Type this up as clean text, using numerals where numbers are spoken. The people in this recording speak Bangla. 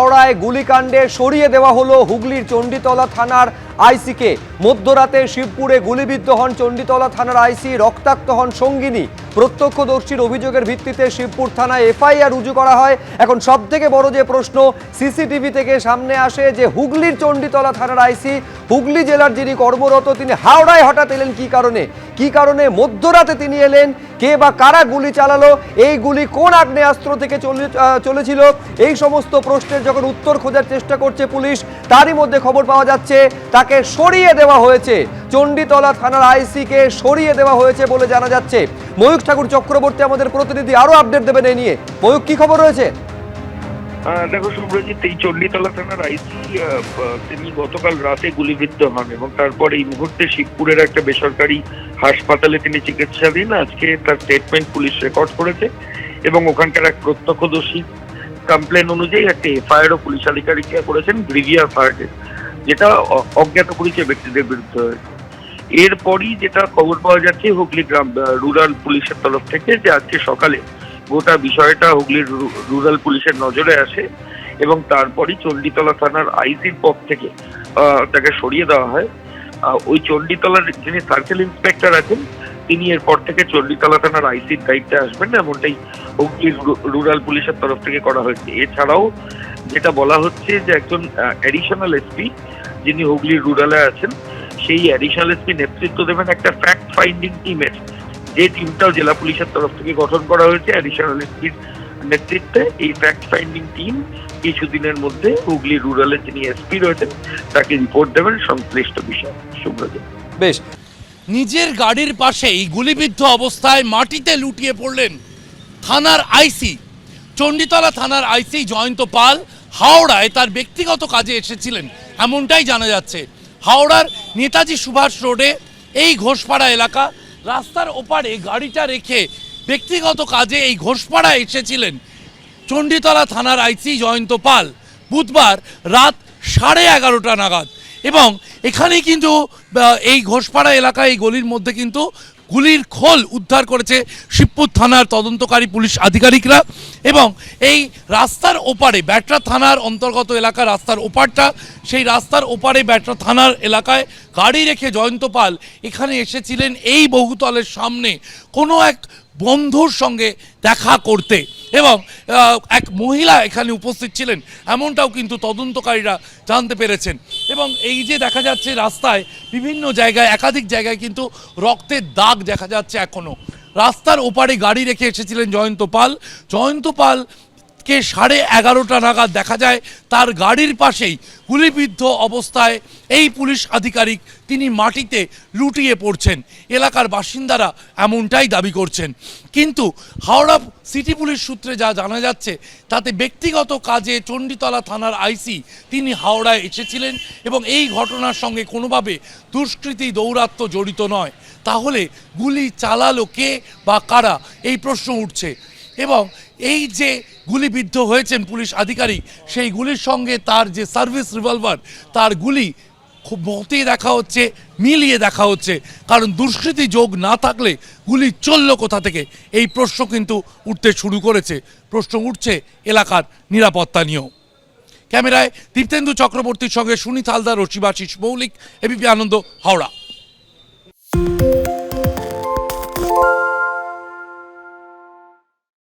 হাওড়ায় গুলিকাণ্ডে সরিয়ে দেওয়া হলো হুগলির চণ্ডীতলা থানার আইসিকে। মধ্যরাতে শিবপুরে গুলিবিদ্ধ হন চণ্ডীতলা থানার আইসি, রক্তাক্ত হন সঙ্গিনী। প্রত্যক্ষদর্শীর অভিযোগের ভিত্তিতে শিবপুর থানায় এফআইআর রুজু করা হয়। এখন সবথেকে বড় যে প্রশ্ন, সিসিটিভি থেকে সামনে আসে যে হুগলির চণ্ডীতলা থানার আইসি, হুগলি জেলার যিনি কর্মরত, তিনি হাওড়ায় হঠাৎ এলেন কি কারণে মধ্যরাতে তিনি এলেন, কে বা কারা গুলি চালালো, এই গুলি কোন আগ্নেয়াস্ত্র থেকে চলেছিল, এই সমস্ত প্রশ্নের যখন উত্তর খোঁজার চেষ্টা করছে পুলিশ, তারই মধ্যে খবর পাওয়া যাচ্ছে তাকে সরিয়ে দেওয়া হয়েছে। চণ্ডীতলা থানার আইসিকে সরিয়ে দেওয়া হয়েছে বলে জানা যাচ্ছে। ময়ূক ঠাকুর চক্রবর্তী আমাদের প্রতিনিধি আরো আপডেট দেবেন এই নিয়ে। ময়ূক, কি খবর রয়েছে? দেখো শুভ্রজিৎ, এই চণ্ডীতলা থানার আইসি তিনি গতকাল রাতে গুলিবিদ্ধ হন এবং তারপর এই মুহূর্তে শিবপুরের একটা বেসরকারি হাসপাতালে তিনি চিকিৎসাধীন। আজকে তার স্টেটমেন্ট পুলিশ রেকর্ড করেছে এবং ওখানকার এক প্রত্যক্ষদর্শী কমপ্লেন অনুযায়ী একটা এফআইআরও পুলিশ আধিকারিকরা করেছেন গ্রিভিয়ার ফায়ার, যেটা অজ্ঞাত পরিচয় ব্যক্তিদের বিরুদ্ধে হয়েছে। এরপরই যেটা খবর পাওয়া যাচ্ছে হুগলি গ্রাম রুরাল পুলিশের তরফ থেকে, যে আজকে সকালে গোটা বিষয়টা হুগলির রুরাল পুলিশের নজরে আসে এবং তারপরই চণ্ডীতলা থানার আইসির পক্ষ থেকে তাকে সরিয়ে দেওয়া হয়। ওই চণ্ডীতলার যিনি সার্কেল ইন্সপেক্টর আছেন, তিনি এরপর থেকে চণ্ডীতলা থানার আইসির দায়িত্বে আসবেন, এমনটাই হুগলির রুরাল পুলিশের তরফ থেকে করা হয়েছে। এছাড়াও যেটা বলা হচ্ছে যে একজন অ্যাডিশনাল এসপি যিনি হুগলির রুরালে আছেন, সেই অ্যাডিশনাল এসপি নেতৃত্ব দেবেন একটা ফ্যাক্ট ফাইন্ডিং টিমের, যে টিমটাও জেলা পুলিশের তরফ থেকে গঠন করা হয়েছে অ্যাডিশনাল এসপির নেতৃত্বে। এই ফ্যাক্ট ফাইন্ডিং টিম কিছুদিনের মধ্যে হুগলি রুরালে যিনি এসপি রয়েছেন তাকে রিপোর্ট দেবেন সংশ্লিষ্ট বিষয়। সুব্রত, বেশ। নিজের গাড়ির পাশেই গুলিবিদ্ধ অবস্থায় মাটিতে লুটিয়ে পড়লেন থানার আইসি, চণ্ডীতলা থানার আইসি জয়ন্ত পাল। হাওড়ায় তার ব্যক্তিগত কাজে এসেছিলেন এমনটাই জানা যাচ্ছে। হাওড়ার নেতাজি সুভাষ রোডে এই ঘোষপাড়া এলাকা, রাস্তার ওপারে গাড়িটা রেখে ব্যক্তিগত কাজে এই ঘোষপাড়ায় এসেছিলেন চণ্ডীতলা থানার আইসি জয়ন্ত পাল বুধবার রাত 11:30 নাগাদ। এবং এখানেই কিন্তু এই ঘোষপাড়া এলাকায় এই গলির মধ্যে কিন্তু গুলির খোল উদ্ধার করেছে শিবপুর থানার তদন্তকারী পুলিশ আধিকারিকরা। এবং এই রাস্তার ওপারে ব্যাটরা থানার অন্তর্গত এলাকা, রাস্তার ওপারটা, সেই রাস্তার ওপারে ব্যাটরা থানার এলাকায় গাড়ি রেখে জয়ন্ত পাল এখানে এসেছিলেন এই বহুতলের সামনে কোনো এক বন্ধুর সঙ্গে দেখা করতে। এবং এক মহিলা এখানে উপস্থিত ছিলেন এমনটাও কিন্তু তদন্তকারীরা জানতে পেরেছেন। এবং এই যে দেখা যাচ্ছে রাস্তায় বিভিন্ন জায়গায়, একাধিক জায়গায় কিন্তু রক্তের দাগ দেখা যাচ্ছে এখনও। রাস্তার ওপারে গাড়ি রেখে এসেছিলেন জয়ন্ত পাল। কে 11:30 নাগাদ দেখা যায় তার গাড়ির পাশেই গুলিবিদ্ধ অবস্থায় এই পুলিশ আধিকারিক, তিনি মাটিতে লুটিয়ে পড়ছেন। এলাকার বাসিন্দারা এমনটাই দাবি করছেন। কিন্তু হাওড়া সিটি পুলিশ সূত্রে যা জানা যাচ্ছে তাতে ব্যক্তিগত কাজে চণ্ডীতলা থানার আইসি তিনি হাওড়ায় এসেছিলেন এবং এই ঘটনার সঙ্গে কোনোভাবে দুষ্কৃতী দৌরাত্ম্য জড়িত নয়। তাহলে গুলি চালালো কে বা কারা, এই প্রশ্ন উঠছে। এবং এই যে গুলিবিদ্ধ হয়েছেন পুলিশ আধিকারিক, সেই গুলির সঙ্গে তার যে সার্ভিস রিভলভার, তার গুলি খুব মিলিয়ে দেখা হচ্ছে। কারণ দুষ্কৃতী যোগ না থাকলে গুলি চলল কোথা থেকে, এই প্রশ্ন কিন্তু উঠতে শুরু করেছে। প্রশ্ন উঠছে এলাকার নিরাপত্তা নিয়েও। ক্যামেরায় দীপ্তেন্দু চক্রবর্তীর সঙ্গে সুনীত হালদার ও শিবাশিস মৌলিক, এবিপি আনন্দ, হাওড়া।